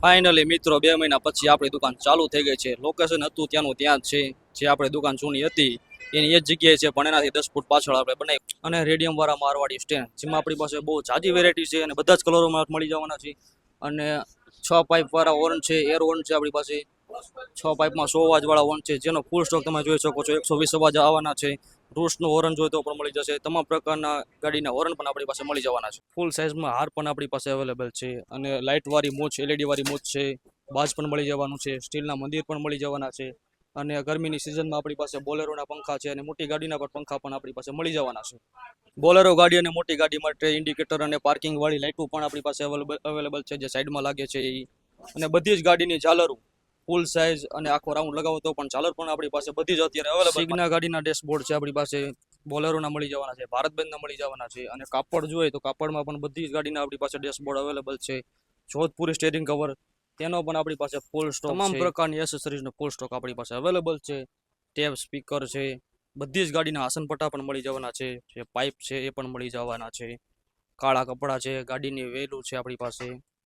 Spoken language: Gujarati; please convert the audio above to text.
ફાઇનલી મિત્રો 2 મહિના પછી આપણી દુકાન ચાલુ થઈ ગઈ છે. લોકેશન હતું ત્યાંનું ત્યાં જ છે, જે આપણે દુકાન જૂની હતી એની એ જ જગ્યાએ છે, પણ એનાથી 10 ફૂટ પાછળ આપણે બનાવી. અને રેડિયમ વાળા મારવાડી સ્ટેન્ડ, જેમાં આપણી પાસે બહુ જાજી વેરાયટી છે અને બધા જ કલરોમાં મળી જવાના છે. અને 6 પાઇપ વાળા હોર્ન છે, એર હોર્ન છે આપણી પાસે. 6 પાઇપમાં 100 અવાજ વાળા હોર્ન છે, જેનો ફૂલ સ્ટોક તમે જોઈ શકો છો. 120 અવાજ આવવાના છે. રૂસનો હોર્ન જોઈએ તો પણ મળી જશે. તમામ પ્રકારના ગાડીના હોર્ન પણ આપણી પાસે મળી જવાના છે. ફૂલ સાઇઝમાં હાર પણ આપણી પાસે અવેલેબલ છે. અને લાઇટ વાળી મૂછ, એલઈડી વાળી મૂછ છે, બાજ પણ મળી જવાનું છે. સ્ટીલના મંદિર પણ મળી જવાના છે. અને ગરમીની સિઝનમાં આપણી પાસે બોલેરોના પંખા છે અને મોટી ગાડીના પણ પંખા પણ આપણી પાસે મળી જવાના છે. બોલેરો ગાડી અને મોટી ગાડી માટે ઇન્ડિકેટર અને પાર્કિંગ વાળી લાઇટો પણ આપણી પાસે અવેલેબલ છે, જે સાઈડમાં લાગે છે એ. અને બધી જ ગાડીની ઝાલરો ફૂલ સાઇઝ અને આખો રાઉન્ડ લગાવો તો પણ ઝાલર પણ આપણી પાસે બધી જ અત્યારે અવેલેબલ. સિગ્ના ગાડીના ડેશબોર્ડ છે આપણી પાસે, બોલેરોના મળી જવાના છે, ભારત બેનના મળી જવાના છે. અને કાપડ જોઈએ તો કાપડમાં પણ બધી જ ગાડીના આપણી પાસે ડેશબોર્ડ અવેલેબલ છે. જોધપુરી સ્ટેરિંગ કવર, તેનો પણ આપણી પાસે ફૂલ સ્ટોક. તમામ પ્રકારની એસેસરીઝનો ફૂલ સ્ટોક આપણી પાસે અવેલેબલ છે. ટેપ સ્પીકર છે, બધી જ ગાડીના આસન પટ્ટા પણ મળી જવાના છે. જે પાઇપ છે એ પણ મળી જવાના છે. કાળા કપડાં છે, ગાડીની વેલું છે આપણી પાસે.